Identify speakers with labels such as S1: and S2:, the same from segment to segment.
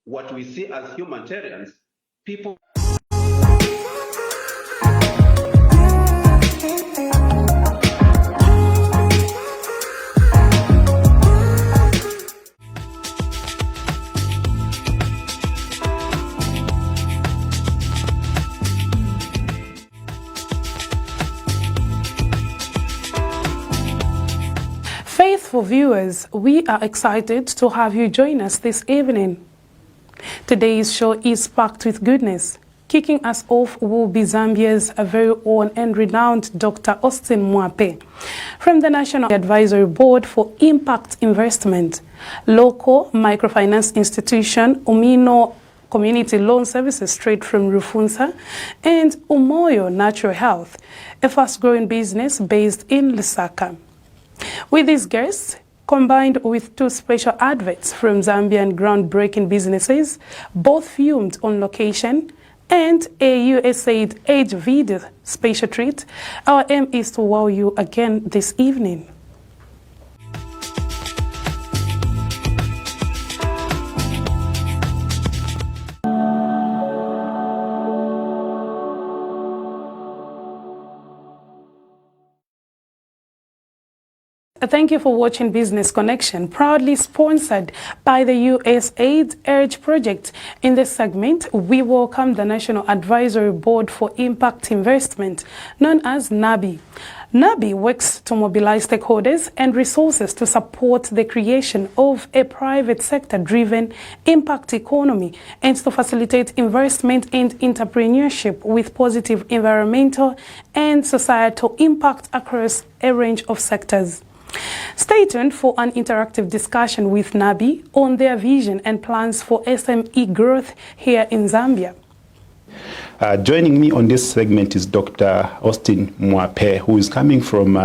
S1: what we see as humanitarians, people.
S2: Faithful viewers, we are excited to have you join us this evening. Today's show is packed with goodness. Kicking us off will be Zambia's very own and renowned Dr. Austin Mwape from the National Advisory Board for Impact Investment, local microfinance institution Umino Community Loan Services straight from Rufunsa, and Umoyo Natural Health, a fast-growing business based in Lusaka. With these guests, combined with two special adverts from Zambian groundbreaking businesses, both filmed on location, and a USAID Age video special treat, our aim is to wow you again this evening. Thank you for watching Business Connection, proudly sponsored by the USAID Urge Project. In this segment, we welcome the National Advisory Board for Impact Investment, known as NABI. NABI works to mobilize stakeholders and resources to support the creation of a private sector-driven impact economy and to facilitate investment and entrepreneurship with positive environmental and societal impact across a range of sectors. Stay tuned for an interactive discussion with NABI on their vision and plans for SME growth here in Zambia.
S3: Joining me on this segment is Dr. Austin Mwape, who is coming from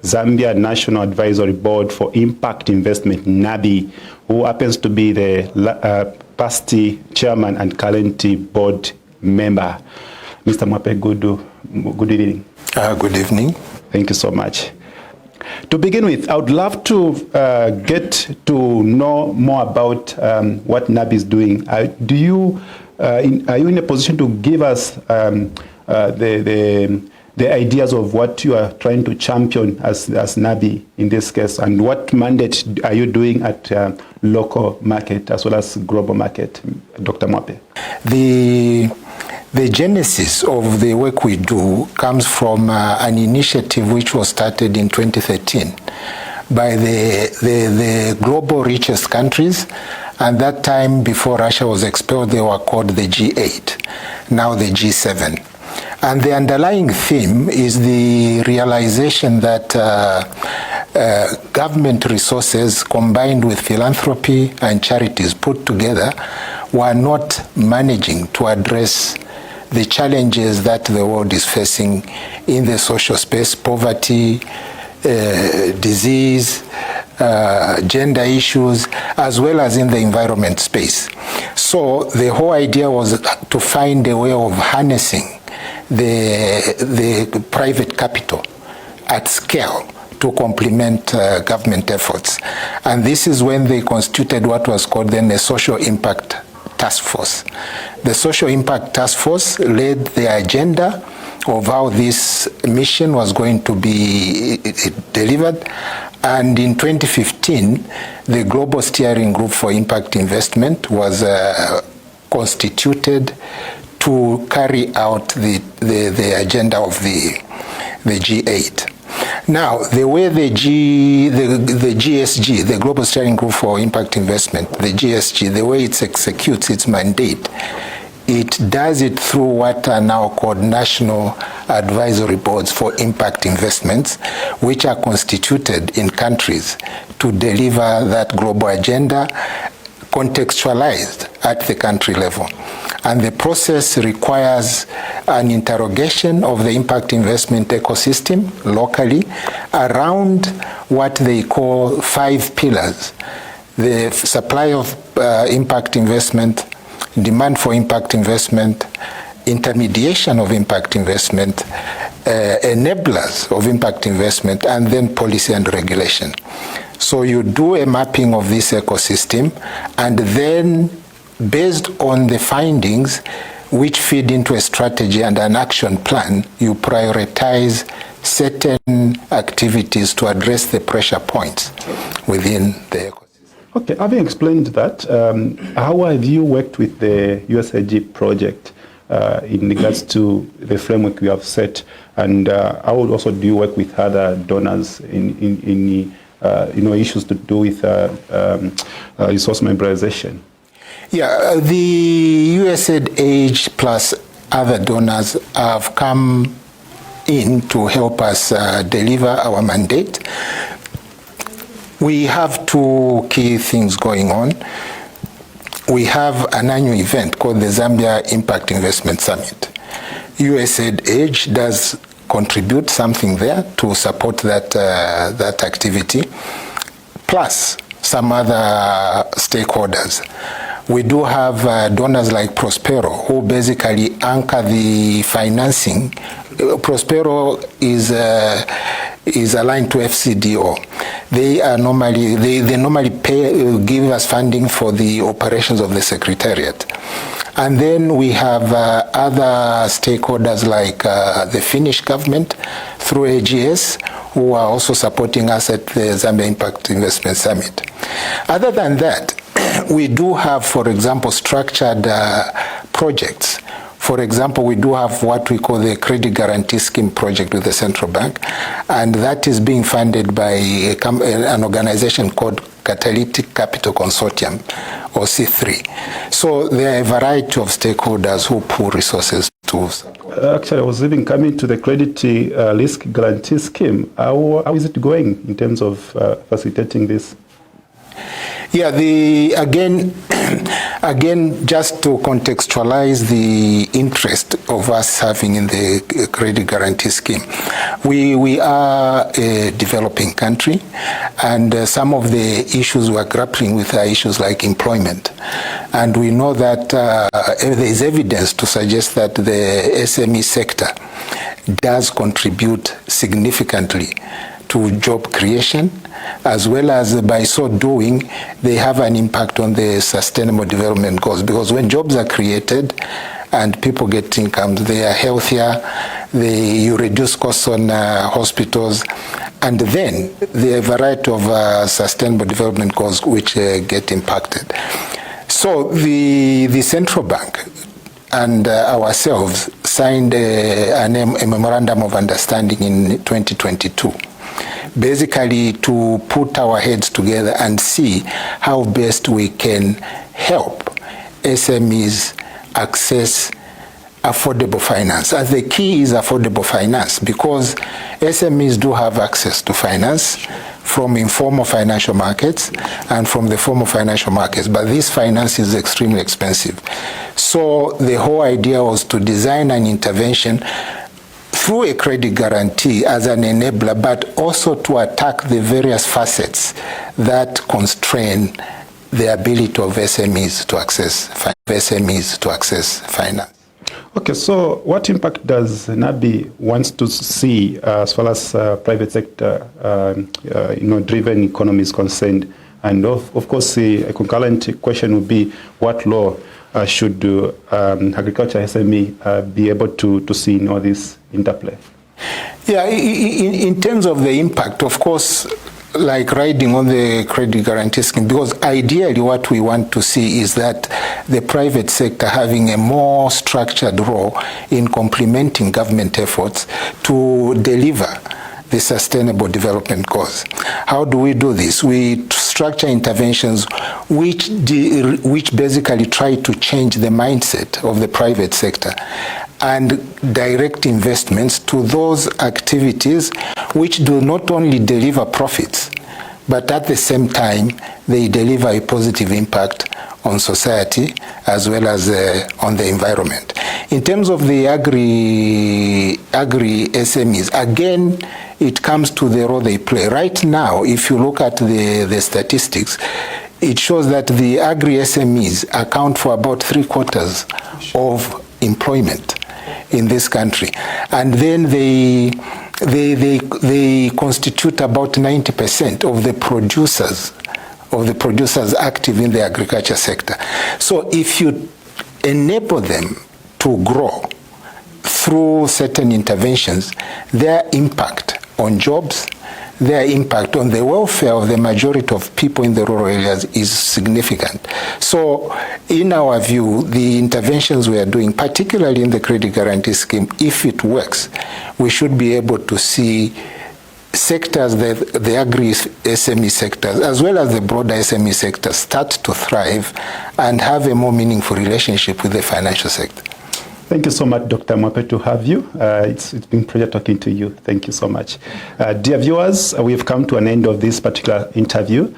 S3: Zambia National Advisory Board for Impact Investment, NABI, who happens to be the past chairman and current board member. Mr. Mwape, good evening.
S4: Good evening.
S3: Thank you so much. To begin with, I would love to get to know more about what NABI is doing. Are you in a position to give us the ideas of what you are trying to champion as NABI in this case, and what mandate are you doing at local market as well as global market, Dr. Mwape?
S4: The genesis of the work we do comes from an initiative which was started in 2013 by the global richest countries. And that time, before Russia was expelled, they were called the G8, now the G7. And the underlying theme is the realization that government resources combined with philanthropy and charities put together were not managing to address the challenges that the world is facing in the social space: poverty, disease, gender issues, as well as in the environment space. So the whole idea was to find a way of harnessing the private capital at scale to complement government efforts. And this is when they constituted what was called then a social impact task force. The social impact task force led the agenda of how this mission was going to be delivered. And in 2015, the Global Steering Group for Impact Investment was constituted to carry out the agenda of the G8. Now, the way the GSG, the Global Steering Group for Impact Investment, the GSG, the way it executes its mandate, it does it through what are now called National Advisory Boards for Impact Investments, which are constituted in countries to deliver that global agenda contextualized at the country level. And the process requires an interrogation of the impact investment ecosystem locally around what they call 5 pillars: the supply of impact investment, demand for impact investment, intermediation of impact investment, enablers of impact investment, and then policy and regulation. So you do a mapping of this ecosystem, and then based on the findings which feed into a strategy and an action plan, you prioritize certain activities to address the pressure points within the ecosystem.
S3: Okay, having explained that, how have you worked with the USAID project in regards to the framework you have set, and how also do you work with other donors in issues to do with resource mobilization?
S4: Yeah, the USAID plus other donors have come in to help us deliver our mandate. We have two key things going on. We have an annual event called the Zambia Impact Investment Summit. USAID does contribute something there to support that activity, plus some other stakeholders. We do have donors like Prospero, who basically anchor the financing. Prospero is aligned to FCDO. They normally give us funding for the operations of the Secretariat. And then we have other stakeholders like the Finnish government through AGS, who are also supporting us at the Zambia Impact Investment Summit. Other than that, we do have, for example, structured projects. For example, we do have what we call the Credit Guarantee Scheme project with the Central Bank, and that is being funded by an organization called Catalytic Capital Consortium, or C3. So there are a variety of stakeholders who pool resources to support.
S3: Actually, I was even coming to the Credit Risk Guarantee Scheme. How is it going in terms of facilitating this?
S4: Yeah, again, just to contextualize the interest of us having in the credit guarantee scheme, we are a developing country, and some of the issues we're grappling with are issues like employment. And we know that there is evidence to suggest that the SME sector does contribute significantly to job creation, as well as by so doing, they have an impact on the sustainable development goals. Because when jobs are created and people get incomes, they are healthier, you reduce costs on hospitals, and then there are a variety of sustainable development goals which get impacted. So the central bank and ourselves signed a memorandum of understanding in 2022. Basically to put our heads together and see how best we can help SMEs access affordable finance. And the key is affordable finance, because SMEs do have access to finance from informal financial markets and from the formal financial markets, but this finance is extremely expensive. So the whole idea was to design an intervention through a credit guarantee as an enabler, but also to attack the various facets that constrain the ability of SMEs to access finance.
S3: Okay, so what impact does NABI wants to see as far as private sector, driven economy is concerned? And of course, a concurrent question would be, what law should agriculture SME be able to see in all this interplay?
S4: Yeah, in terms of the impact, of course, like riding on the credit guarantee scheme, because ideally what we want to see is that the private sector having a more structured role in complementing government efforts to deliver the sustainable development goals. How do we do this? We structure interventions which basically try to change the mindset of the private sector and direct investments to those activities which do not only deliver profits, but at the same time, they deliver a positive impact on society as well as on the environment. In terms of the agri SMEs, again, it comes to the role they play. Right now, if you look at the statistics, it shows that the agri SMEs account for about 3/4 of employment in this country, and then they constitute about 90% of the producers of the producers active in the agriculture sector. So if you enable them to grow through certain interventions, their impact on jobs, their impact on the welfare of the majority of people in the rural areas is significant. So in our view, the interventions we are doing, particularly in the credit guarantee scheme, if it works, we should be able to see sectors, the agri-SME sectors, as well as the broader SME sector, start to thrive and have a more meaningful relationship with the financial sector.
S3: Thank you so much, Dr. Mwape, to have you. It's been a pleasure talking to you. Thank you so much. Dear viewers, we've come to an end of this particular interview.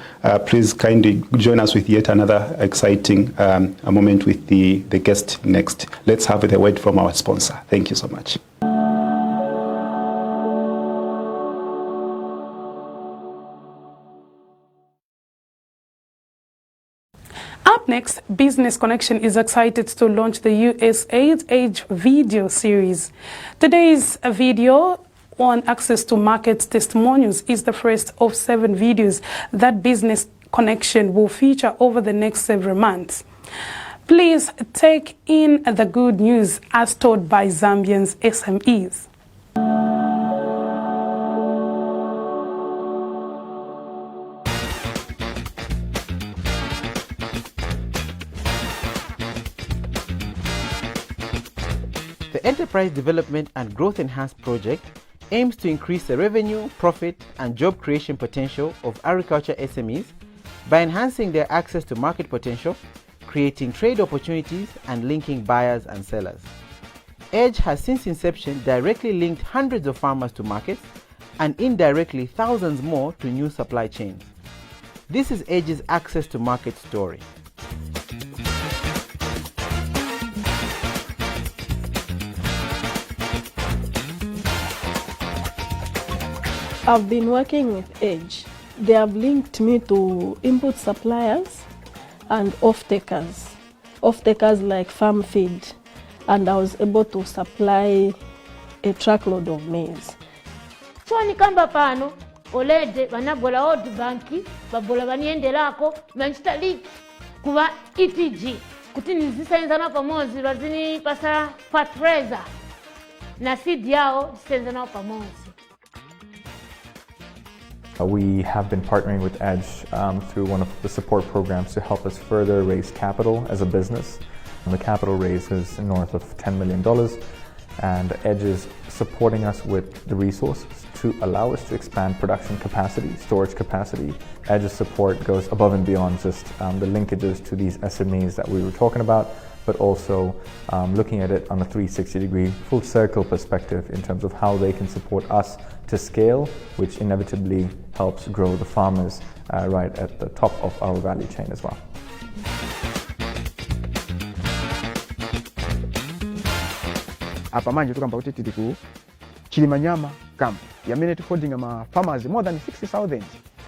S3: Please kindly join us with yet another exciting moment with the guest next. Let's have the word from our sponsor. Thank you so much.
S2: Up next, Business Connection is excited to launch the USAID Age video series. Today's video on access to market testimonials is the first of 7 videos that Business Connection will feature over the next several months. Please take in the good news as told by Zambians SMEs.
S5: The Enterprise Development and Growth Enhanced project aims to increase the revenue, profit, and job creation potential of agriculture SMEs by enhancing their access to market potential, creating trade opportunities, and linking buyers and sellers. EDGE has since inception directly linked hundreds of farmers to markets and indirectly thousands more to new supply chains. This is EDGE's access to market story.
S6: I've been working with EDGE. They have linked me to input suppliers and off-takers. Off-takers like farm feed, and I was able to supply a truckload of maize.
S7: So nikamba pano olede banabola old banki babola baniendelako manchitali kuba ETG kuti nizisenzana pamozi bazini pasa fertilizer na seed yao zisenzana pamozi.
S8: We have been partnering with EDGE through one of the support programs to help us further raise capital as a business. And the capital raise is north of $10 million, and EDGE is supporting us with the resources to allow us to expand production capacity, storage capacity. EDGE's support goes above and beyond just the linkages to these SMEs that we were talking about, but also looking at it on a 360-degree full circle perspective in terms of how they can support us to scale, which inevitably helps grow the farmers right at the top of our value chain as well.
S9: Hapa manje tukamba kuti tili ku Chilimanyama camp yamene tifundinga ma farmers more than 60,000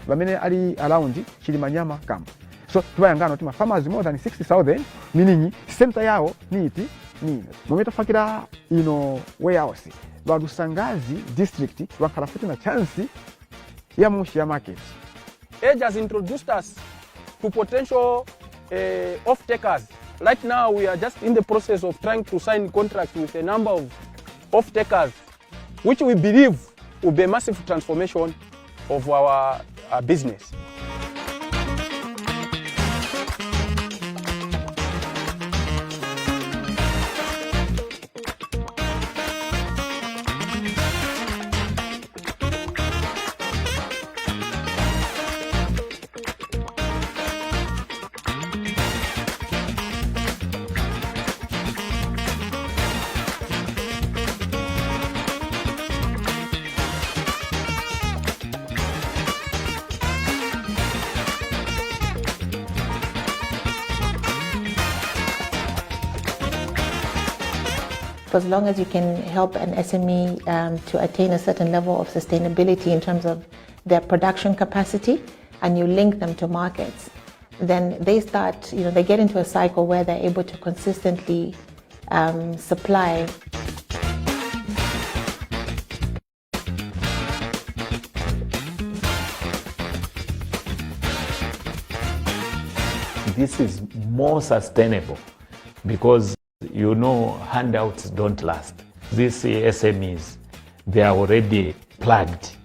S9: bamene ali around Chilimanyama camp. So tubayangana kuti ma farmers more than 60,000 meaning center yao ni iti nino momento fakira ino warehouse Badusangazi district wakhala futi na chance ya mushi ya market.
S10: EDGE has introduced us to potential off-takers. Right now we are just in the process of trying to sign contracts with a number of off-takers, which we believe will be a massive transformation of our business.
S11: For as long as you can help an SME to attain a certain level of sustainability in terms of their production capacity, and you link them to markets, then they start, they get into a cycle where they're able to consistently supply.
S12: this is more sustainable because you know handouts don't last. These SMEs, they are already plugged.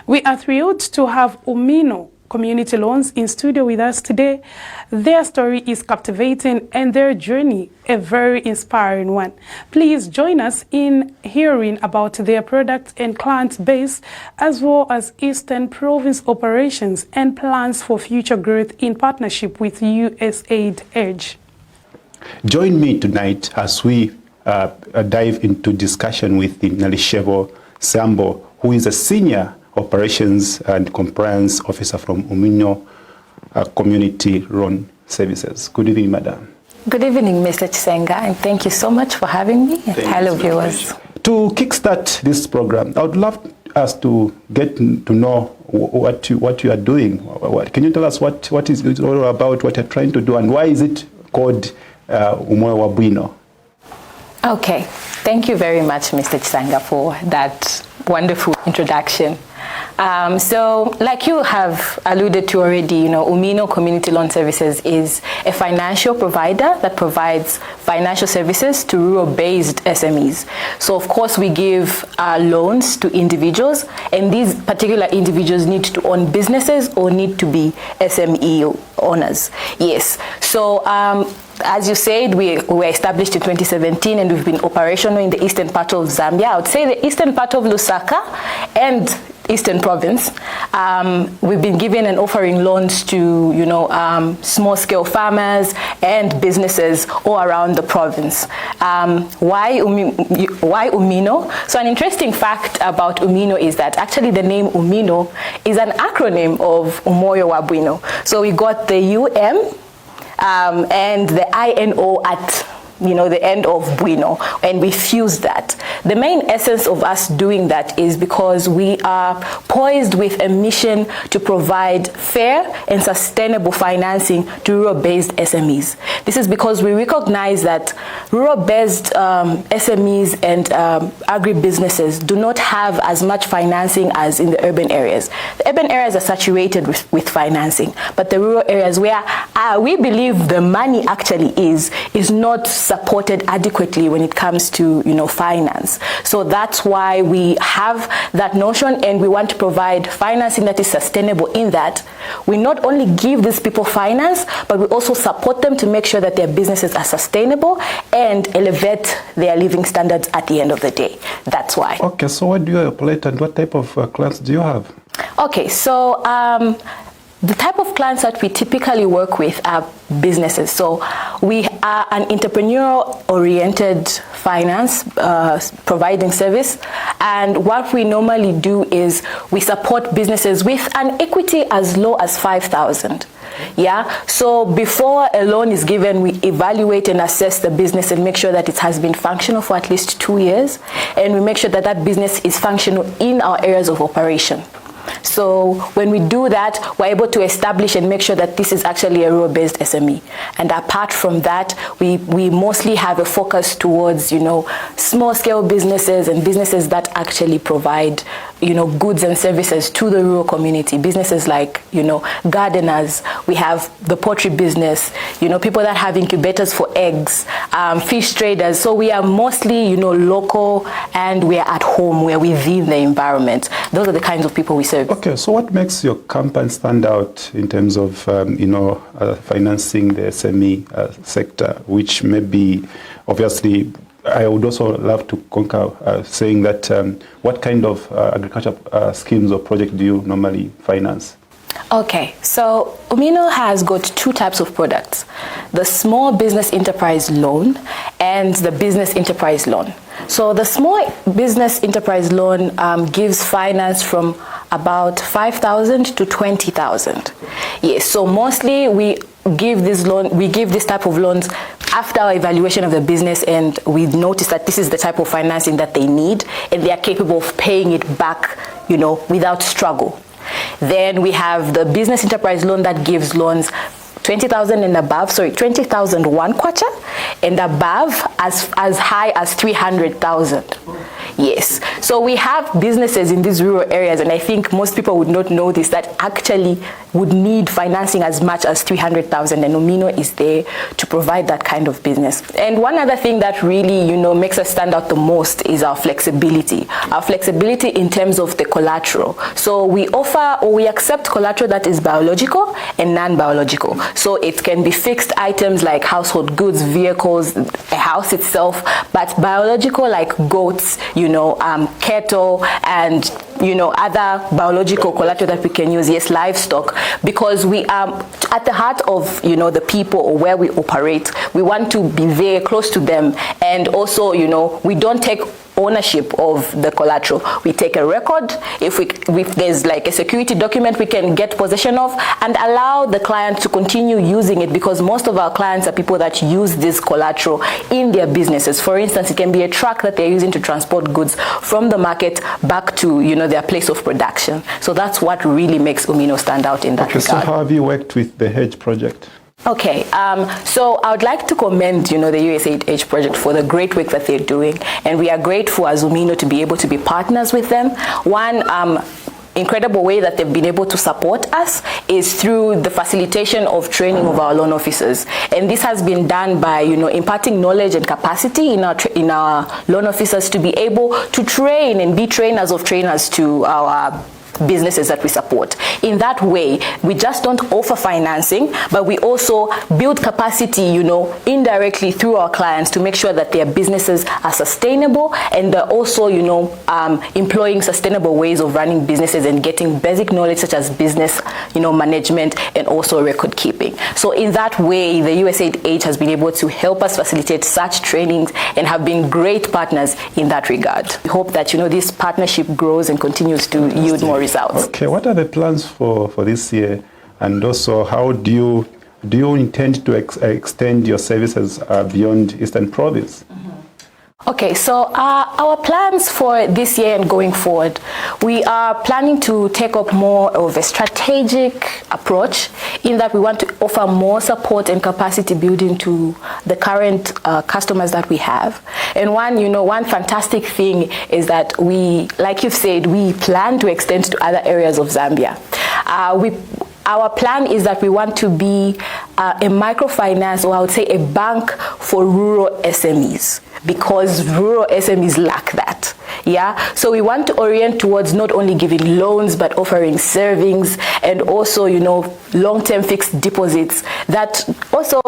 S2: We are thrilled to have Umino Community Loans in studio with us today. Their story is captivating and their journey a very inspiring one. Please join us in hearing about their product and client base, as well as Eastern Province operations and plans for future growth in partnership with USAID Edge.
S3: Join me tonight as we dive into discussion with Nalishevo Sambo, who is a senior Operations and Compliance Officer from Umino Community Loan Services. Good evening, Madam.
S13: Good evening, Mr. Chisenga, and thank you so much for having me. Hello, viewers.
S3: To kickstart this program, I would love us to get to know what you are doing. Can you tell us what is it all about, what you're trying to do, and why is it called Umoyo wa Bwino?
S13: Okay, thank you very much, Mr. Chisenga, for that wonderful introduction. So, like you have alluded to already, Umino Community Loan Services is a financial provider that provides financial services to rural-based SMEs. So, of course, we give loans to individuals, and these particular individuals need to own businesses or need to be SME owners. Yes. So, as you said, we were established in 2017 and we've been operational in the eastern part of Zambia. I would say the eastern part of Lusaka and Eastern Province. We've been giving and offering loans to, small-scale farmers and businesses all around the province. Why Umino? So an interesting fact about Umino is that actually the name Umino is an acronym of Umoyo wa Bwino. So we got the UM and the INO at the end of Bwino, and we fuse that. The main essence of us doing that is because we are poised with a mission to provide fair and sustainable financing to rural-based SMEs. This is because we recognize that rural-based SMEs and agribusinesses do not have as much financing as in the urban areas. The urban areas are saturated with financing, but the rural areas where we believe the money actually is not supported adequately when it comes to finance. So that's why we have that notion, and we want to provide financing that is sustainable in that we not only give these people finance, but we also support them to make sure that their businesses are sustainable and elevate their living standards at the end of the day. That's why.
S3: Okay, so what do you operate and what type of clients do you have? Okay,
S13: so the type of clients that we typically work with are businesses. So we are an entrepreneurial-oriented finance providing service. And what we normally do is we support businesses with an equity as low as 5,000. Yeah, so before a loan is given, we evaluate and assess the business and make sure that it has been functional for at least 2 years. And we make sure that that business is functional in our areas of operation. So when we do that, we're able to establish and make sure that this is actually a rural-based SME. And apart from that, we mostly have a focus towards, small-scale businesses and businesses that actually provide, goods and services to the rural community. Businesses like, gardeners. We have the poultry business, people that have incubators for eggs, fish traders. So we are mostly, local, and we are at home. We are within the environment. Those are the kinds of people we serve.
S3: Okay, so what makes your company stand out in terms of, financing the SME sector, which may be, obviously, I would also love to concur saying that what kind of agriculture schemes or projects do you normally finance?
S13: Okay, so Umino has got two types of products, the small business enterprise loan and the business enterprise loan. So the small business enterprise loan gives finance from about 5,000 to 20,000. Yes, so mostly we give this type of loans after our evaluation of the business and we notice that this is the type of financing that they need and they are capable of paying it back, without struggle. Then we have the business enterprise loan that gives loans 20,000 and above, 20,001 kwacha and above as high as 300,000. Yes, so we have businesses in these rural areas, and I think most people would not know this, that actually would need financing as much as 300,000, and Umino is there to provide that kind of business. And one other thing that really, makes us stand out the most is our flexibility. Our flexibility in terms of the collateral. So we offer or we accept collateral that is biological and non-biological. So it can be fixed items like household goods, vehicles, a house itself, but biological like goats, cattle, and other biological collateral that we can use, yes, livestock, because we are at the heart of the people or where we operate. We want to be there close to them, and also we don't take ownership of the collateral. We take a record. If there's like a security document we can get possession of and allow the client to continue using it, because most of our clients are people that use this collateral in their businesses. For instance, it can be a truck that they're using to transport goods from the market back to their place of production. So that's what really makes Umino stand out in that regard.
S3: So how have you worked with the Hedge project?
S13: Okay, so I would like to commend, the USAID Edge project for the great work that they're doing, and we are grateful as Umino to be able to be partners with them. One incredible way that they've been able to support us is through the facilitation of training of our loan officers, and this has been done by imparting knowledge and capacity in our loan officers to be able to train and be trainers of trainers to our businesses that we support. In that way, we just don't offer financing, but we also build capacity, indirectly through our clients to make sure that their businesses are sustainable, and they're also, employing sustainable ways of running businesses and getting basic knowledge such as business, management, and also record keeping. So in that way, the USAID Edge has been able to help us facilitate such trainings and have been great partners in that regard. We hope that, this partnership grows and continues to yield more results.
S3: Okay, what are the plans for this year, and also how do you intend to extend your services beyond Eastern Province?
S13: Okay, so our plans for this year and going forward, we are planning to take up more of a strategic approach in that we want to offer more support and capacity building to the current customers that we have. And one fantastic thing is that we, like you've said, we plan to extend to other areas of Zambia. Our plan is that we want to be a microfinance, or I would say a bank for rural SMEs, because rural SMEs lack that. Yeah, so we want to orient towards not only giving loans but offering savings and also long-term fixed deposits that also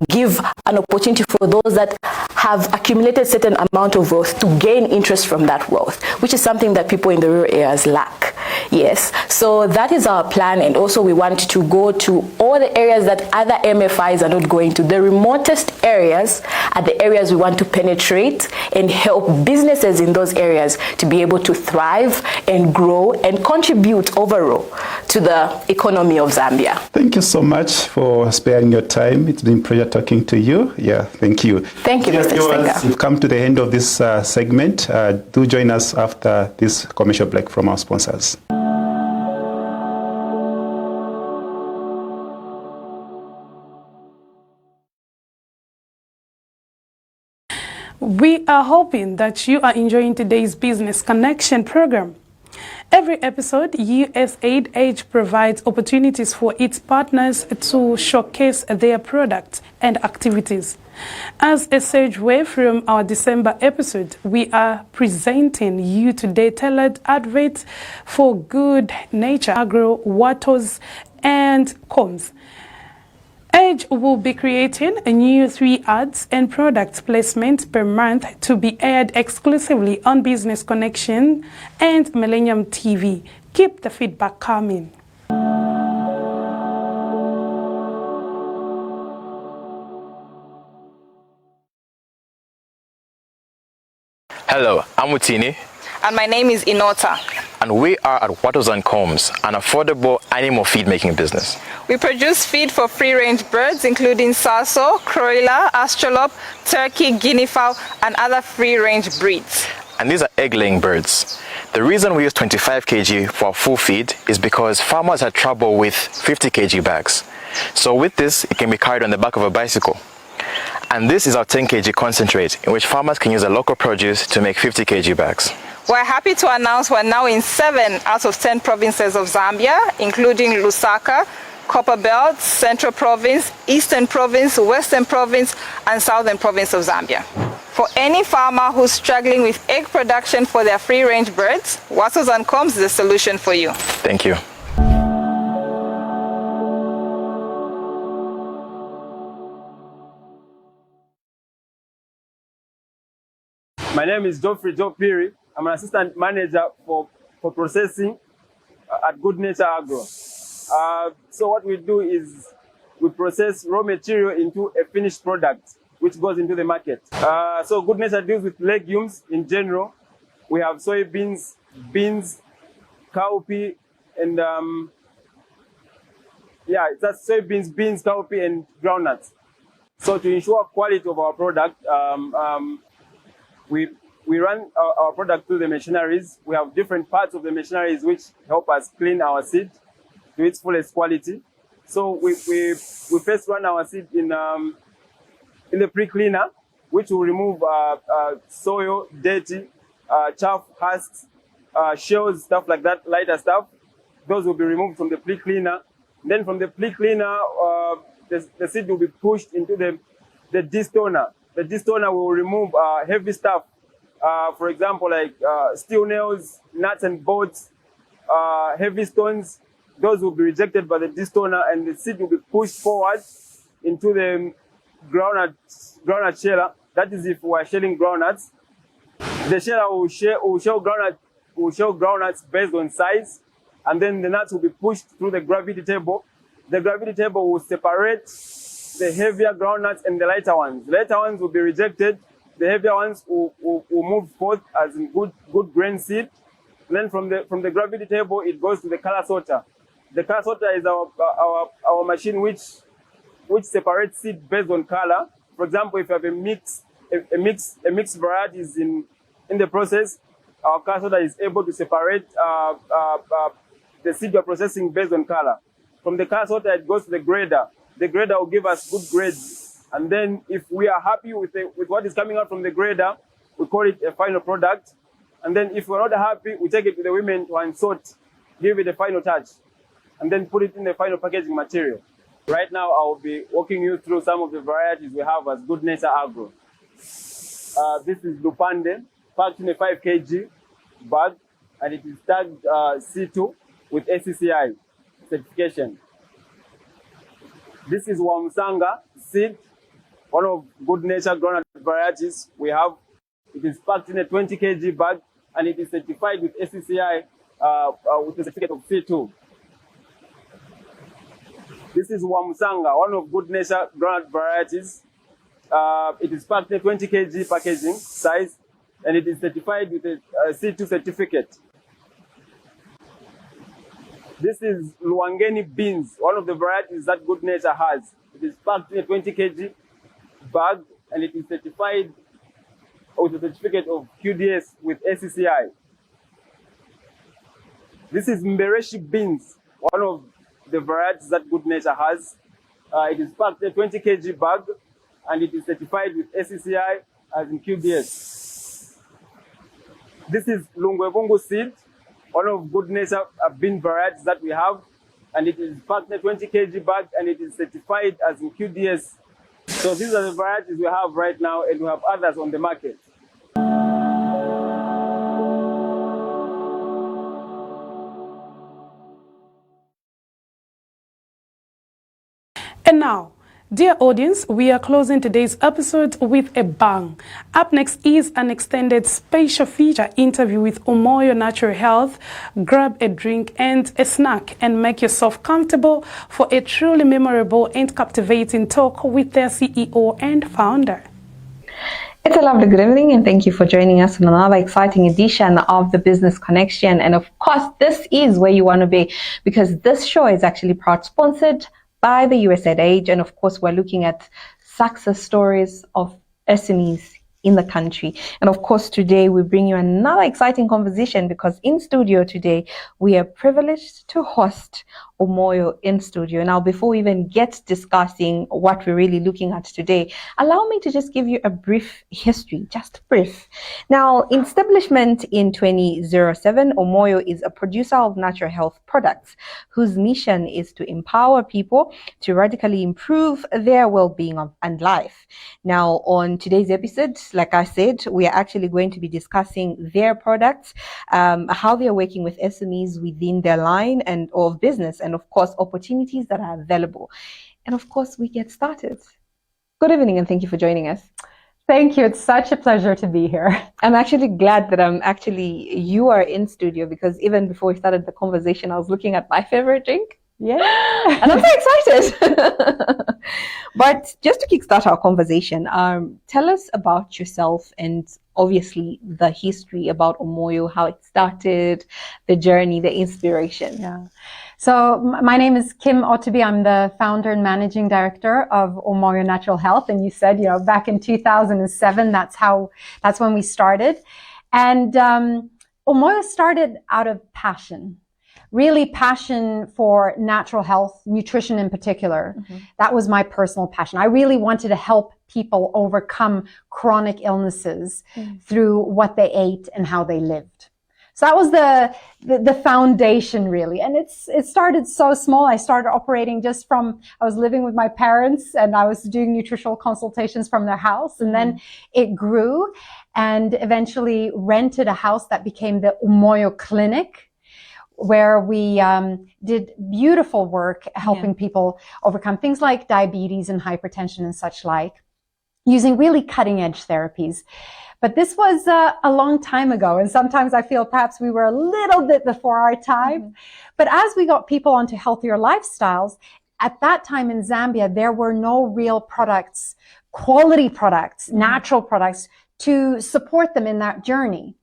S13: give an opportunity for those that have accumulated certain amount of wealth to gain interest from that wealth, which is something that people in the rural areas lack. Yes, so that is our plan, and also we want to go to all the areas that other MFIs are not going to. The remotest areas are the areas we want to penetrate and help businesses in those areas to be able to thrive and grow and contribute overall to the economy of Zambia.
S3: Thank you so much for sparing your time. It's been a pleasure talking to you. Yeah, thank you.
S13: Thank you, Mr. Chisenga.
S3: We've come to the end of this segment. Do join us after this commercial break from our sponsors.
S2: We are hoping that you are enjoying today's Business Connection program. Every episode, USAID Edge provides opportunities for its partners to showcase their products and activities. As a segue from our December episode, we are presenting you today tailored adverts for Good Nature, Agro, Waters, and Combs. Edge will be creating a new 3 ads and product placement per month to be aired exclusively on Business Connection and Millennium TV. Keep the feedback coming.
S14: Hello, I'm Utini.
S15: And my name is Inota.
S14: and we are at Wattles & Combs, an affordable animal feed making business.
S15: We produce feed for free-range birds, including sarso, croiler, astrolop, turkey, guinea fowl, and other free-range breeds.
S14: And these are egg-laying birds. The reason we use 25 kg for our full feed is because farmers had trouble with 50 kg bags. So with this, it can be carried on the back of a bicycle. And this is our 10 kg concentrate, in which farmers can use a local produce to make 50 kg bags.
S15: We're happy to announce we're now in 7 out of 10 provinces of Zambia, including Lusaka, Copperbelt, Central Province, Eastern Province, Western Province, and Southern Province of Zambia. For any farmer who's struggling with egg production for their free-range birds, Wattles & Combs is the solution for you.
S14: Thank you.
S16: My name is Geoffrey Joe Piri. I'm an assistant manager for processing at Good Nature Agro. So what we do is we process raw material into a finished product which goes into the market. So Good Nature deals with legumes in general. We have soybeans, beans, cowpea, and that's soybeans, beans, cowpea, and groundnuts. So to ensure quality of our product, we run our product through the machineries. We have different parts of the machineries which help us clean our seed to its fullest quality. So we first run our seed in the pre-cleaner, which will remove soil, dirty, chaff, husks, shells, stuff like that, lighter stuff. Those will be removed from the pre-cleaner. Then from the pre-cleaner, the seed will be pushed into the destoner. The destoner will remove heavy stuff, for example, like steel nails, nuts and bolts, heavy stones. Those will be rejected by the destoner, and the seed will be pushed forward into the groundnut sheller. That is if we are shelling groundnuts. The sheller will shell groundnuts based on size, and then the nuts will be pushed through the gravity table. The gravity table will separate the heavier groundnuts and the lighter ones. The lighter ones will be rejected. The heavier ones will move forth as in good grain seed. And then from the gravity table, it goes to the color sorter. The color sorter is our machine which separates seed based on color. For example, if you have a mixed varieties in the process, our color sorter is able to separate the seed you're processing based on color. From the color sorter, it goes to the grader. The grader will give us good grades. And then if we are happy with what is coming out from the grader, we call it a final product. And then if we're not happy, we take it to the women to unsort, give it a final touch, and then put it in the final packaging material. Right now, I will be walking you through some of the varieties we have as Good Nature Agro. This is Lupande, packed in a 5 kg bag, and it is tagged C2 with ACCI certification. This is Wamsanga seed, one of Good Nature groundnut varieties we have. It is packed in a 20 kg bag, and it is certified with ACCI with the certificate of C2. This is Wamsanga, one of Good Nature groundnut varieties. It is packed in a 20 kg packaging size, and it is certified with a C2 certificate. This is Luangeni beans, one of the varieties that Good Nature has. It is packed in a 20 kg bag, and it is certified with a certificate of QDS with ACCI. This is Mbereshi beans, one of the varieties that Good Nature has. It is packed in a 20 kg bag, and it is certified with ACCI as in QDS. This is Lungwebungu seed, one of Good Nature bean varieties that we have, and it is packed in a 20 kg bag, and it is certified as in QDS. So these are the varieties we have right now, and we have others on the market.
S2: And now, dear audience, we are closing today's episode with a bang. Up next is an extended special feature interview with Umoyo Natural Health. Grab a drink and a snack and make yourself comfortable for a truly memorable and captivating talk with their CEO and founder.
S17: It's a lovely good evening, and thank you for joining us on another exciting edition of the Business Connection. And of course, this is where you want to be, because this show is actually proud sponsored by the USAID. And of course, we're looking at success stories of SMEs in the country. And of course, today we bring you another exciting conversation, because in studio today, we are privileged to host Umoyo in studio. Now, before we even get discussing what we're really looking at today, allow me to just give you a brief history, just brief. Now, in establishment in 2007, Umoyo is a producer of natural health products whose mission is to empower people to radically improve their well-being and life. Now, on today's episode, like I said, we are actually going to be discussing their products, how they're working with SMEs within their line and of business, and of course, opportunities that are available. And of course, we get started. Good evening, and thank you for joining us.
S18: Thank you. It's such a pleasure to be here.
S17: I'm actually glad that you are in studio, because even before we started the conversation, I was looking at my favorite drink.
S18: Yeah.
S17: And I'm so excited. But just to kickstart our conversation, tell us about yourself and obviously the history about Umoyo, how it started, the journey, the inspiration.
S18: Yeah. So my name is Kim Otobi. I'm the founder and managing director of Umoyo Natural Health. And you said, back in 2007, that's when we started. And Umoyo started out of passion. Really passion for natural health, nutrition in particular. Mm-hmm. That was my personal passion. I really wanted to help people overcome chronic illnesses through what they ate and how they lived. So that was the foundation, really. And it started so small. I started operating I was living with my parents, and I was doing nutritional consultations from their house. And then it grew, and eventually rented a house that became the Umoyo Clinic, where we did beautiful work helping people overcome things like diabetes and hypertension and such like, using really cutting edge therapies. But this was a long time ago, and sometimes I feel perhaps we were a little bit before our time. But as we got people onto healthier lifestyles, at that time in Zambia, there were no real products, quality products, natural products to support them in that journey.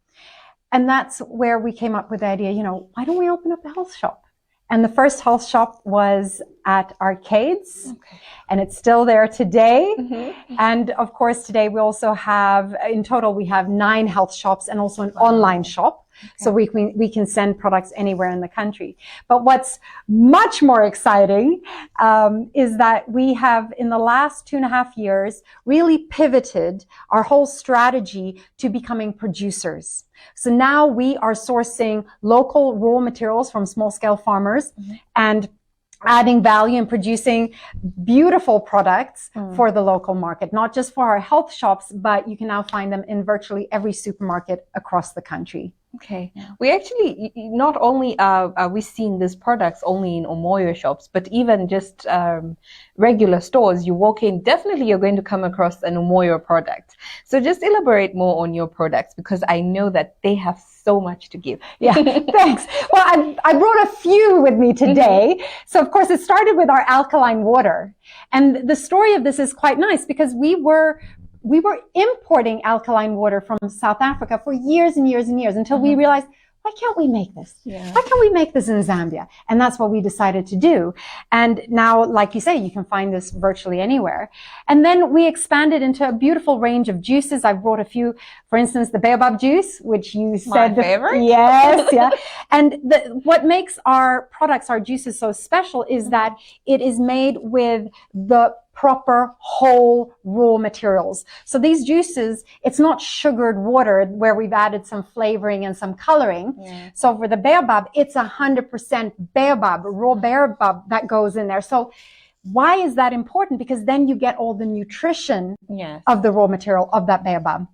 S18: And that's where we came up with the idea, why don't we open up a health shop? And the first health shop was at Arcades, and it's still there today. Mm-hmm. And of course, today we also have, in total, we have 9 health shops and also an online shop. Okay. So we can send products anywhere in the country. But what's much more exciting is that we have, in the last 2.5 years, really pivoted our whole strategy to becoming producers. So now we are sourcing local raw materials from small-scale farmers and adding value and producing beautiful products for the local market, not just for our health shops, but you can now find them in virtually every supermarket across the country.
S17: Okay. We actually, not only are we seeing these products only in Umoyo shops, but even just regular stores, you walk in, definitely you're going to come across an Umoyo product. So just elaborate more on your products, because I know that they have so much to give.
S18: Yeah, thanks. Well, I brought a few with me today. So of course it started with our alkaline water. And the story of this is quite nice, because we were importing alkaline water from South Africa for years and years and years, until we realized, why can't we make this? Yeah. Why can't we make this in Zambia? And that's what we decided to do. And now, like you say, you can find this virtually anywhere. And then we expanded into a beautiful range of juices. I brought a few, for instance, the baobab juice, which you said.
S17: My favorite?
S18: Yes, yeah. And what makes our products, our juices so special is that it is made with the proper whole raw materials. So these juices, it's not sugared water where we've added some flavoring and some coloring. Yeah. So for the baobab, it's 100% baobab, raw baobab that goes in there. So why is that important? Because then you get all the nutrition of the raw material of that baobab.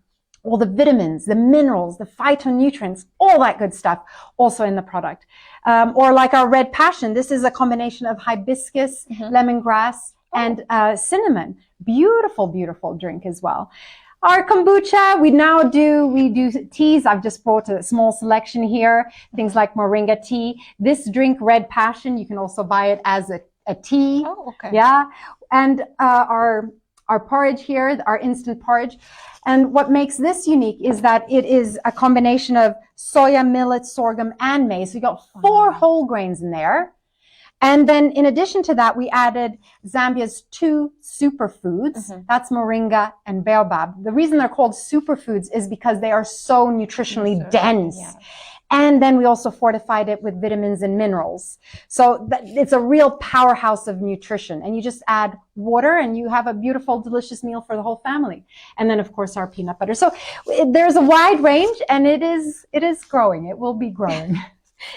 S18: All the vitamins, the minerals, the phytonutrients, all that good stuff also in the product. Or like our red passion, this is a combination of hibiscus, lemongrass, and cinnamon. Beautiful, beautiful drink as well. Our kombucha, we do teas. I've just brought a small selection here. Things like moringa tea. This drink, Red Passion, you can also buy it as a tea.
S17: Oh, okay.
S18: Yeah. And our our porridge here, our instant porridge. And what makes this unique is that it is a combination of soya, millet, sorghum, and maize. So you got 4 whole grains in there. And then in addition to that, we added Zambia's 2 superfoods. That's moringa and baobab. The reason they're called superfoods is because they are so nutritionally dense. Yeah. And then we also fortified it with vitamins and minerals. So it's a real powerhouse of nutrition. And you just add water and you have a beautiful, delicious meal for the whole family. And then, of course, our peanut butter. So there's a wide range, and it is growing. It will be growing.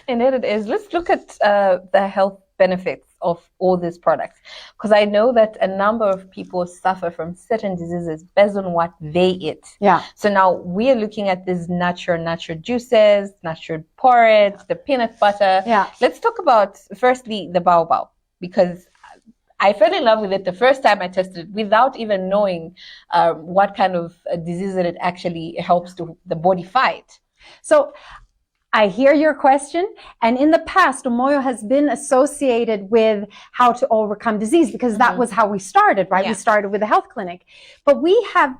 S17: Indeed it is. Let's look at the health benefits of all these products, because I know that a number of people suffer from certain diseases based on what they eat.
S18: Yeah.
S17: So now we are looking at these natural juices, natural porridge, the peanut butter.
S18: Yeah.
S17: Let's talk about firstly the baobab, because I fell in love with it the first time I tested it without even knowing what kind of disease it actually helps to the body fight.
S18: So I hear your question. And in the past, Umoyo has been associated with how to overcome disease, because that was how we started, right?
S17: Yeah.
S18: We started with a health clinic. But we have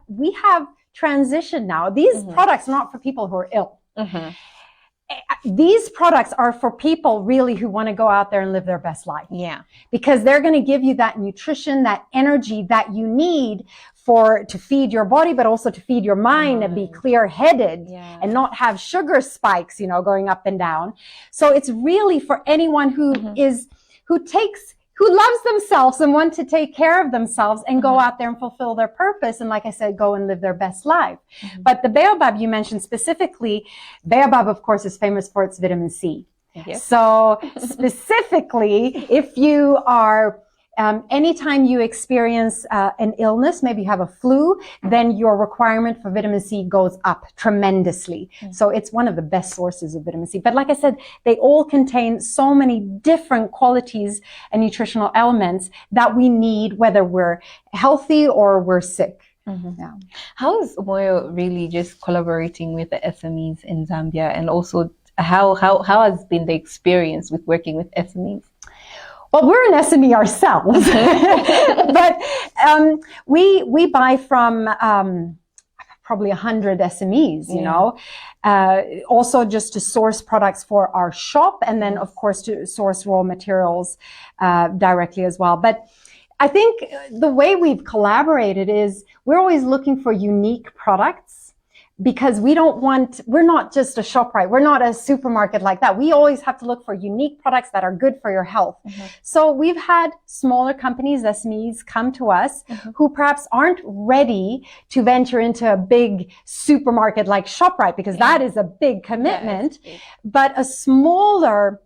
S18: transitioned now. These products are not for people who are ill. These products are for people really who want to go out there and live their best life.
S17: Yeah.
S18: Because they're going to give you that nutrition, that energy that you need to feed your body, but also to feed your mind and be clear-headed and not have sugar spikes, going up and down. So it's really for anyone who loves themselves and want to take care of themselves and go out there and fulfill their purpose. And like I said, go and live their best life. But the baobab you mentioned specifically, baobab, of course, is famous for its vitamin C.
S17: Yes.
S18: So specifically, if you are anytime you experience an illness, maybe you have a flu, then your requirement for vitamin C goes up tremendously. So it's one of the best sources of vitamin C. But like I said, they all contain so many different qualities and nutritional elements that we need, whether we're healthy or we're sick. Yeah.
S17: How is Umoyo really just collaborating with the SMEs in Zambia, and also how has been the experience with working with SMEs?
S18: Well, we're an SME ourselves, but we buy from probably 100 SMEs, you know, also just to source products for our shop, and then, of course, to source raw materials directly as well. But I think the way we've collaborated is we're always looking for unique products, because we're not just a ShopRite. We're not a supermarket like that. We always have to look for unique products that are good for your health. So we've had smaller companies, SMEs, come to us who perhaps aren't ready to venture into a big supermarket like ShopRite, because that is a big commitment. But a smaller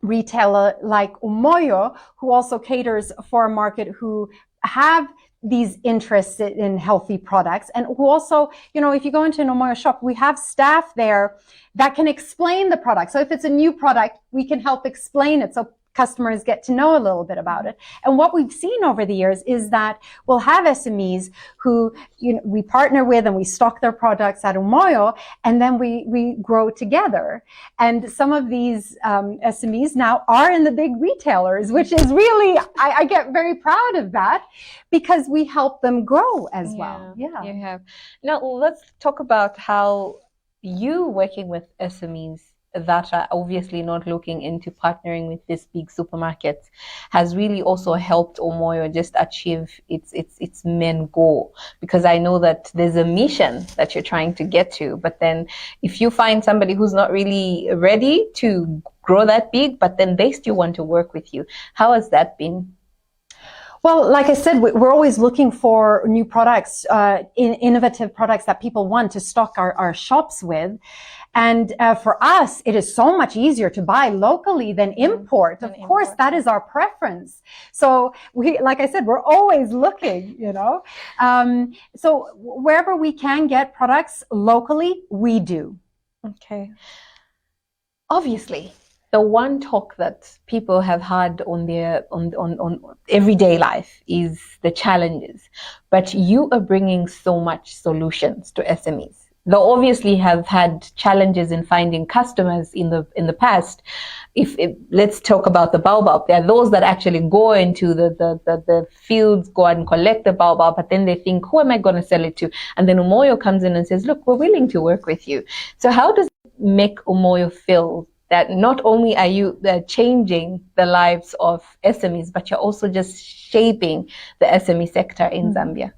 S18: retailer like Umoyo, who also caters for a market who have these interests in healthy products, and who also, if you go into an Umoyo shop, we have staff there that can explain the product. So if it's a new product, we can help explain it so customers get to know a little bit about it. And what we've seen over the years is that we'll have SMEs who we partner with, and we stock their products at Umoyo, and then we grow together. And some of these SMEs now are in the big retailers, which is really, I get very proud of that, because we help them grow as well. Yeah.
S17: You have. Now let's talk about how you working with SMEs that are obviously not looking into partnering with these big supermarkets has really also helped Umoyo just achieve its main goal. Because I know that there's a mission that you're trying to get to, but then if you find somebody who's not really ready to grow that big, but then they still want to work with you, how has that been?
S18: Well, like I said, we're always looking for new products, innovative products that people want to stock our shops with. And for us, it is so much easier to buy locally than import. Of course, that is our preference. So like I said, we're always looking, So wherever we can get products locally, we do.
S17: Okay. Obviously, the one talk that people have had on their on everyday life is the challenges, but you are bringing so much solutions to SMEs. they obviously have had challenges in finding customers in the past. If let's talk about the baobab, there are those that actually go into the fields, go and collect the baobab, but then they think, who am I going to sell it to? And then Umoyo comes in and says, look, we're willing to work with you. So how does it make Umoyo feel that not only are you changing the lives of SMEs, but you're also just shaping the SME sector in Zambia?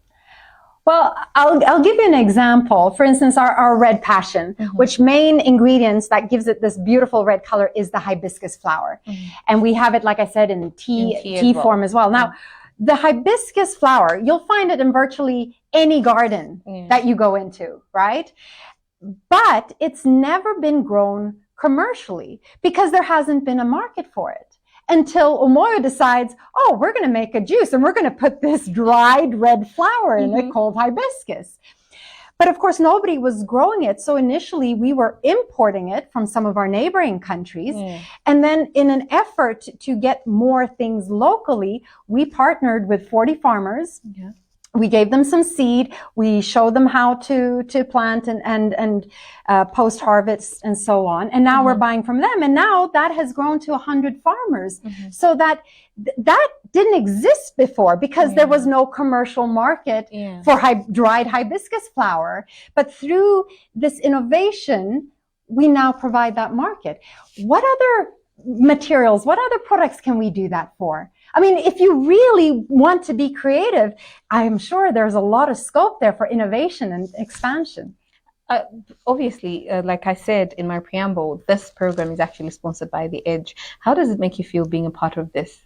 S18: Well, I'll give you an example. For instance, our red passion, which main ingredients that gives it this beautiful red color is the hibiscus flower. And we have it, like I said, in tea form as well. Now, the hibiscus flower, you'll find it in virtually any garden that you go into, right? But it's never been grown commercially because there hasn't been a market for it. Until Umoyo decides, oh, we're going to make a juice and we're going to put this dried red flower in it called hibiscus. But of course, nobody was growing it. So initially we were importing it from some of our neighboring countries. And then in an effort to get more things locally, we partnered with 40 farmers. We gave them some seed. We showed them how to plant and post-harvest and so on. And now we're buying from them. And now that has grown to 100 farmers. So that didn't exist before because there was no commercial market for dried hibiscus flower. But through this innovation, we now provide that market. What other materials, what other products can we do that for? I mean, if you really want to be creative, I'm sure there's a lot of scope there for innovation and expansion.
S17: Obviously, like I said in my preamble, this program is actually sponsored by the Edge. How does it make you feel being a part of this?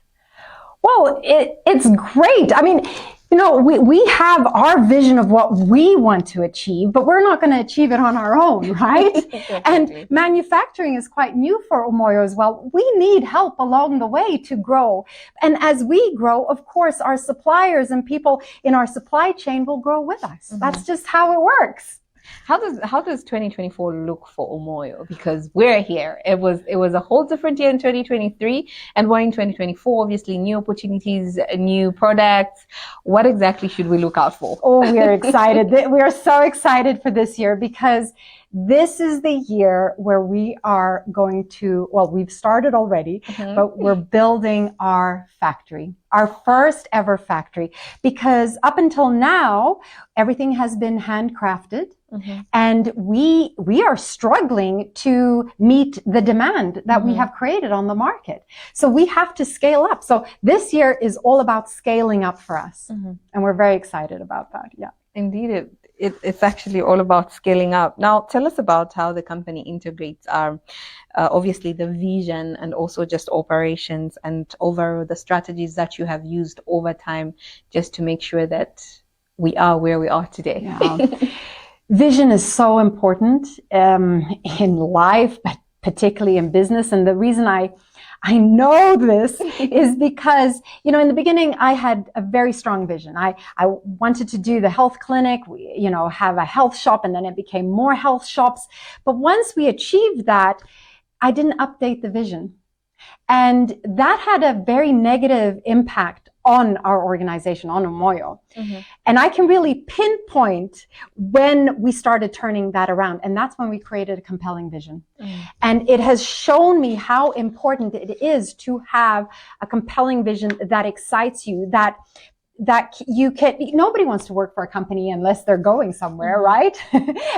S18: Well, it's great. I mean, you know, we have our vision of what we want to achieve, but we're not going to achieve it on our own, right? And manufacturing is quite new for Umoyo as well. We need help along the way to grow. And as we grow, of course, our suppliers and people in our supply chain will grow with us. That's just how it works.
S17: How does 2024 look for Umoyo? Because we're here. It was a whole different year in 2023, and we're in 2024. Obviously, new opportunities, new products. What exactly should we look out for?
S18: Oh, we're excited. We are so excited for this year because this is the year where we are going to, well, we've started already, but we're building our factory, our first ever factory, because up until now, everything has been handcrafted. And we are struggling to meet the demand that we have created on the market. So we have to scale up. So this year is all about scaling up for us. And we're very excited about that. Yeah.
S17: Indeed, it's actually all about scaling up. Now, tell us about how the company integrates obviously the vision and also just operations and over the strategies that you have used over time just to make sure that we are where we are today.
S18: Yeah. Vision is so important in life, but particularly in business. And the reason I know this is because, you know, in the beginning, I had a very strong vision. I wanted to do the health clinic, have a health shop, and then it became more health shops. But once we achieved that, I didn't update the vision. And that had a very negative impact on our organization, on Umoyo. And I can really pinpoint when we started turning that around. And that's when we created a compelling vision. And it has shown me how important it is to have a compelling vision that excites you, that you can, nobody wants to work for a company unless they're going somewhere, right?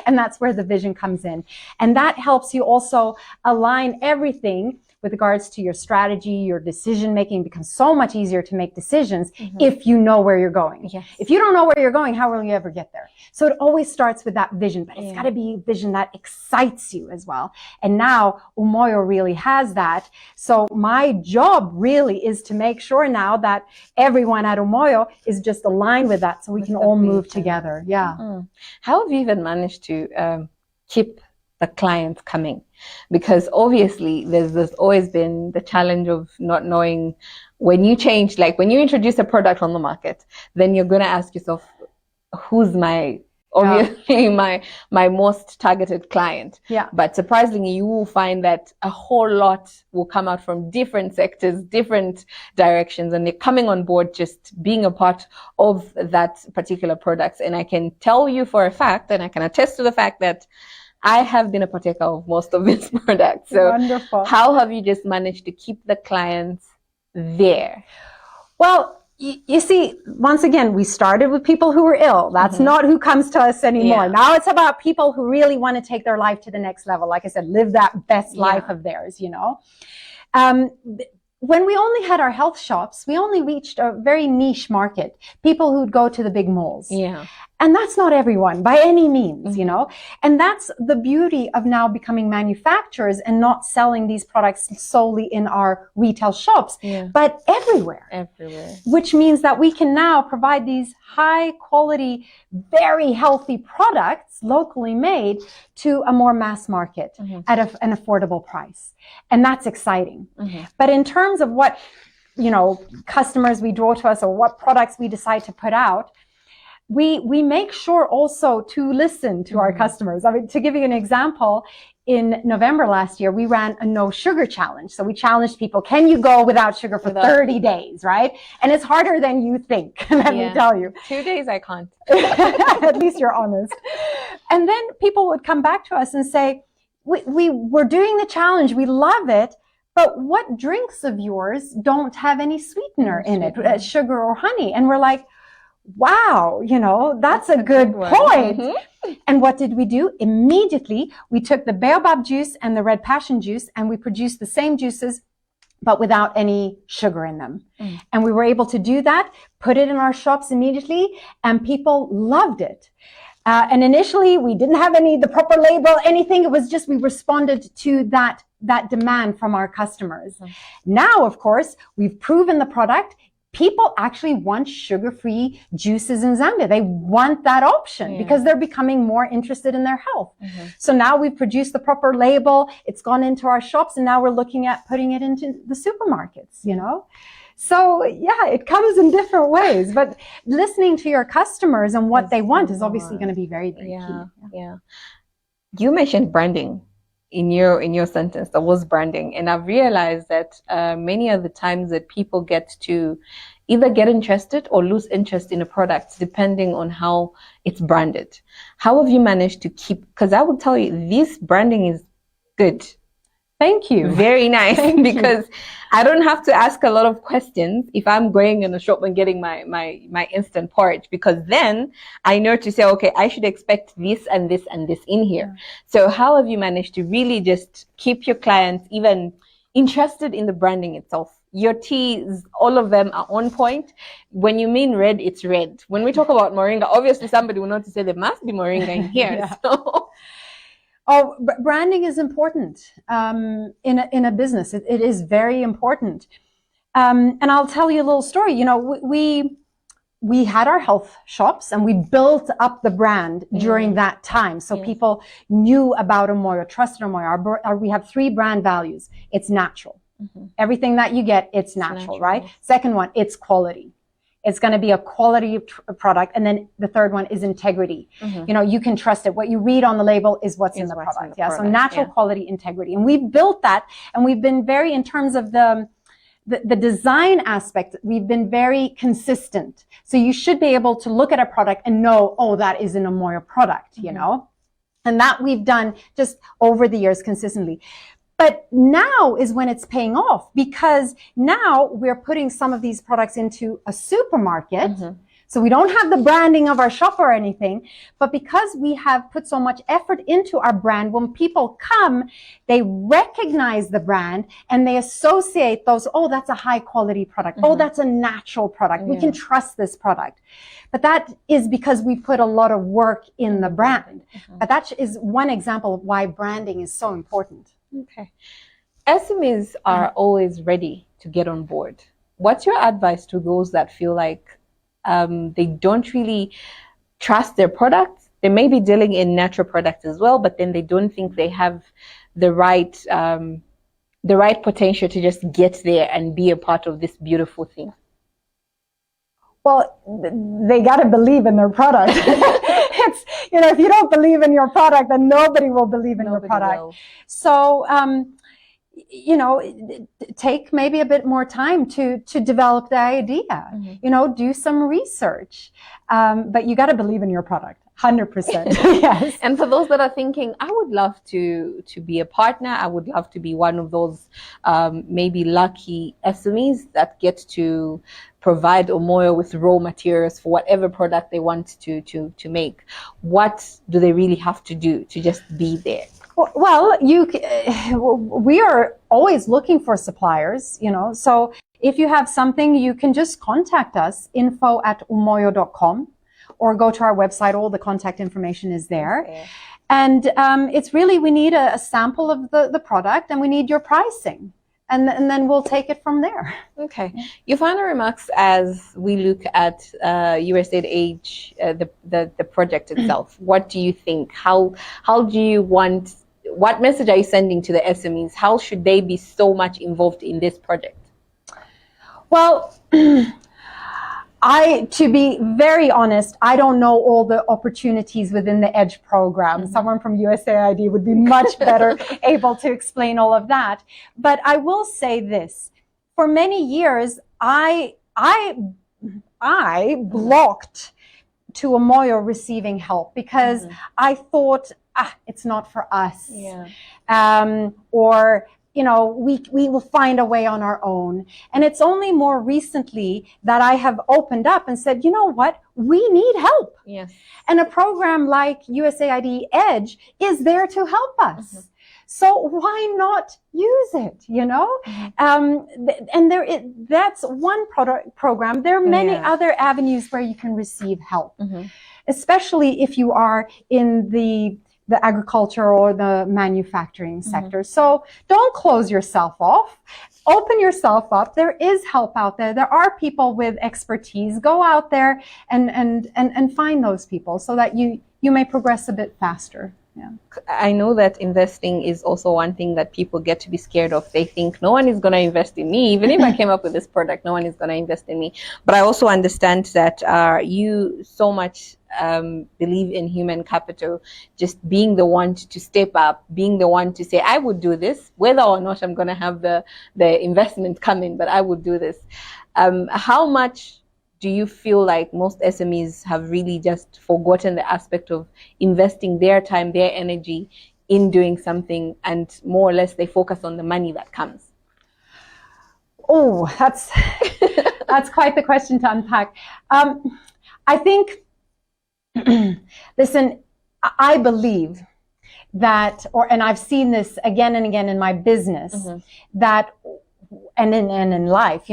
S18: And that's where the vision comes in. And that helps you also align everything with regards to your strategy, your decision making. Becomes so much easier to make decisions if you know where you're going. If you don't know where you're going, how will you ever get there? So it always starts with that vision, but it's got to be a vision that excites you as well. And now Umoyo really has that. So my job really is to make sure now that everyone at Umoyo is just aligned with that so we can all move together. Yeah.
S17: How have you even managed to keep the clients coming? Because obviously there's always been the challenge of not knowing when you change, like when you introduce a product on the market, then you're going to ask yourself, who's my obviously my most targeted client.
S18: Yeah.
S17: But surprisingly, you will find that a whole lot will come out from different sectors, different directions, and they're coming on board just being a part of that particular product. And I can tell you for a fact, and I can attest to the fact that I have been a partaker of most of these products. So
S18: wonderful.
S17: How have you just managed to keep the clients there?
S18: Well, you see, once again, we started with people who were ill. That's not who comes to us anymore.
S17: Yeah.
S18: Now it's about people who really want to take their life to the next level. Like I said, live that best life of theirs, you know. When we only had our health shops, we only reached a very niche market, people who'd go to the big malls.
S17: Yeah.
S18: And that's not everyone by any means, you know. And that's the beauty of now becoming manufacturers and not selling these products solely in our retail shops, but everywhere.
S17: Everywhere.
S18: Which means that we can now provide these high quality, very healthy products, locally made, to a more mass market at an affordable price. And that's exciting. But in terms of what, you know, customers we draw to us or what products we decide to put out, we make sure also to listen to our customers. I mean, to give you an example, in November last year, we ran a no sugar challenge. So we challenged people, can you go without sugar for 30 days, right? And it's harder than you think, let me tell you.
S17: 2 days I can't.
S18: At least you're honest. And then people would come back to us and say, we're doing the challenge, we love it, but what drinks of yours don't have any sweetener in it, sugar or honey? And we're like, wow, you know, that's a good point. And what did we do? Immediately, we took the baobab juice and the red passion juice and we produced the same juices, but without any sugar in them. And we were able to do that, put it in our shops immediately, and people loved it. And initially, we didn't have the proper label, anything. It was just we responded to that demand from our customers. Now, of course, we've proven the product. People actually want sugar-free juices in Zambia. They want that option because they're becoming more interested in their health. So now we've produced the proper label. It's gone into our shops, and now we're looking at putting it into the supermarkets, you know? So yeah, it comes in different ways, but listening to your customers and what they want is obviously going to be very, very key.
S17: Yeah. You mentioned branding in your sentence. That was branding. And I've realized that many of the times that people get to either get interested or lose interest in a product depending on how it's branded. How have you managed to keep, because I will tell you, this branding is good.
S18: Thank you.
S17: Very nice. Because I don't have to ask a lot of questions if I'm going in a shop and getting my instant porridge, because then I know to say, okay, I should expect this and this and this in here. So how have you managed to really just keep your clients even interested in the branding itself? Your teas, all of them are on point. When you mean red, it's red. When we talk about moringa, obviously somebody will not to say there must be moringa in here. So.
S18: Oh, branding is important in a business. It is very important. And I'll tell you a little story. You know, we had our health shops and we built up the brand during that time. So people knew about Umoyo, trusted Umoyo. We have 3 brand values. It's natural. Everything that you get, it's natural, right? Second one, it's quality. It's going to be a quality product. And then the third one is integrity. You know, you can trust it. What you read on the label is what's in the product. So natural quality, integrity. And we've built that, and we've been very, in terms of the design aspect, we've been very consistent. So you should be able to look at a product and know, oh, that is an Umoyo product, you know? And that we've done just over the years consistently. But now is when it's paying off, because now we're putting some of these products into a supermarket. So we don't have the branding of our shop or anything, but because we have put so much effort into our brand, when people come, they recognize the brand and they associate those, oh, that's a high quality product. Oh, that's a natural product. We can trust this product. But that is because we put a lot of work in the brand. But that is one example of why branding is so important.
S17: Okay. SMEs are always ready to get on board. What's your advice to those that feel like they don't really trust their products? They may be dealing in natural products as well, but then they don't think they have the right potential to just get there and be a part of this beautiful thing.
S18: Well, they got to believe in their product. it's, if you don't believe in your product, then nobody will believe in your product. So, take maybe a bit more time to develop the idea, do some research, but you got to believe in your product. 100%. Yes.
S17: And for those that are thinking, I would love to be a partner, I would love to be one of those maybe lucky SMEs that get to provide Omoyo with raw materials for whatever product they want to make. What do they really have to do to just be there?
S18: Well, we are always looking for suppliers, so if you have something, you can just contact us, info@umoyo.com. or go to our website. All the contact information is there. Okay. And it's really, we need a sample of the product, and we need your pricing. And then we'll take it from there.
S17: Okay. Your final remarks as we look at USAID Age, the project itself. What do you think? How do you want, what message are you sending to the SMEs? How should they be so much involved in this project? Well, to be very honest, I don't know all the opportunities within the EDGE program. Someone from USAID would be much better able to explain all of that. But I will say this. For many years, I blocked to Omoyo receiving help because I thought, it's not for us. Yeah. Or we will find a way on our own. And it's only more recently that I have opened up and said, you know what? We need help. Yes. And a program like USAID EDGE is there to help us. So why not use it, And that's one program. There are many other avenues where you can receive help, especially if you are in the agriculture or the manufacturing sector. So don't close yourself off. Open yourself up. There is help out there. There are people with expertise. Go out there and find those people so that you may progress a bit faster. Yeah. I know that investing is also one thing that people get to be scared of. They think no one is going to invest in me. Even if I came up with this product, no one is going to invest in me. But I also understand that you so much believe in human capital, just being the one to step up, being the one to say, I would do this, whether or not I'm going to have the investment come in, but I would do this. How much do you feel like most SMEs have really just forgotten the aspect of investing their time, their energy in doing something, and more or less they focus on the money that comes?
S18: Oh, that's quite the question to unpack. I think, listen, I believe that, and I've seen this again and again in my business, that and in life,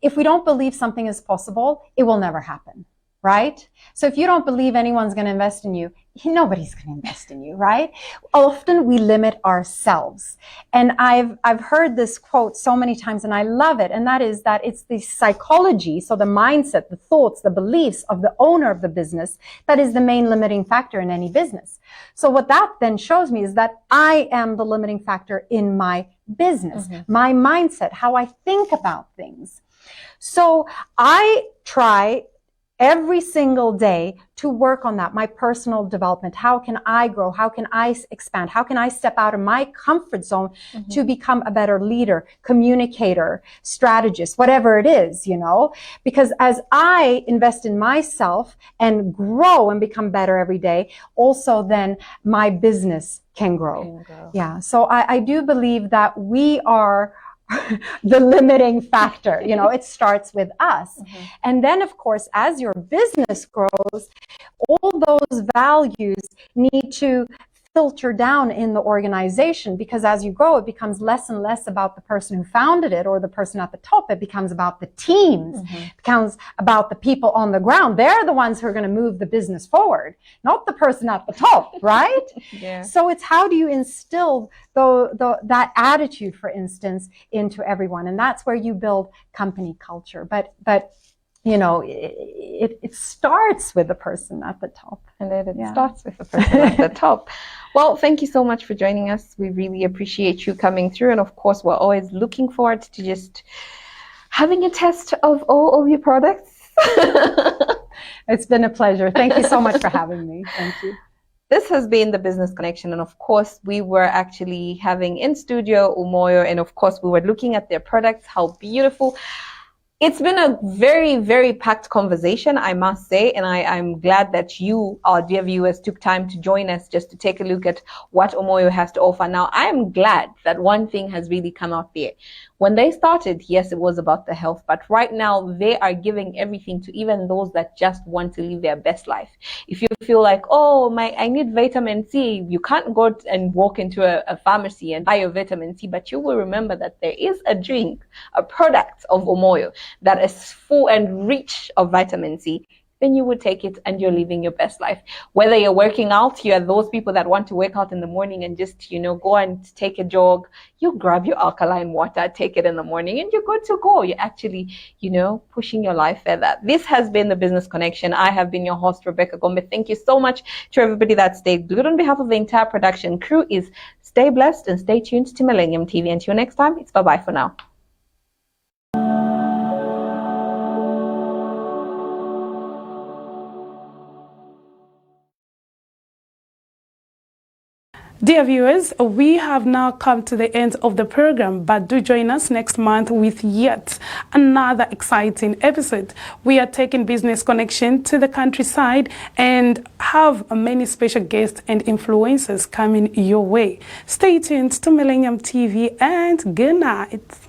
S18: if we don't believe something is possible, it will never happen, right? So if you don't believe anyone's going to invest in you, nobody's going to invest in you, right? Often we limit ourselves. And I've heard this quote so many times, and I love it. And that is that it's the psychology, so the mindset, the thoughts, the beliefs of the owner of the business that is the main limiting factor in any business. So what that then shows me is that I am the limiting factor in my business, my mindset, how I think about things. So I try every single day to work on that, my personal development. How can I grow? How can I expand? How can I step out of my comfort zone to become a better leader, communicator, strategist, whatever it is, Because as I invest in myself and grow and become better every day, also then my business can grow. Yeah. So I do believe that we are the limiting factor. It starts with us. And then, of course, as your business grows, all those values need to filter down in the organization, because as you grow, it becomes less and less about the person who founded it or the person at the top. It becomes about the teams. It becomes about the people on the ground. They're the ones who are going to move the business forward, not the person at the top, right? Yeah. So it's how do you instill that attitude, for instance, into everyone, and that's where you build company culture. But it starts with the person at the top.
S17: And then it starts with the person at the top. Well, thank you so much for joining us. We really appreciate you coming through. And of course, we're always looking forward to just having a test of all of your products.
S18: It's been a pleasure. Thank you so much for having me. Thank you.
S17: This has been the Business Connection, and of course we were actually having in studio Umoyo, and of course we were looking at their products, how beautiful. It's been a very, very packed conversation, I must say, and I'm glad that you, our dear viewers, took time to join us just to take a look at what Umoyo has to offer. Now, I am glad that one thing has really come out there. When they started, yes, it was about the health, but right now they are giving everything to even those that just want to live their best life. If you feel like, oh, I need vitamin C, you can't go and walk into a pharmacy and buy your vitamin C, but you will remember that there is a drink, a product of Umoyo that is full and rich of vitamin C. Then you would take it and you're living your best life. Whether you're working out, you are those people that want to work out in the morning and just, go and take a jog. You grab your alkaline water, take it in the morning, and you're good to go. You're actually, pushing your life further. This has been the Business Connection. I have been your host, Rebecca Gombe. Thank you so much to everybody that stayed glued. On behalf of the entire production crew is stay blessed and stay tuned to Millennium TV. Until next time, it's bye-bye for now.
S2: Dear viewers, we have now come to the end of the program, but do join us next month with yet another exciting episode. We are taking Business Connection to the countryside and have many special guests and influencers coming your way. Stay tuned to Millennium TV and good night.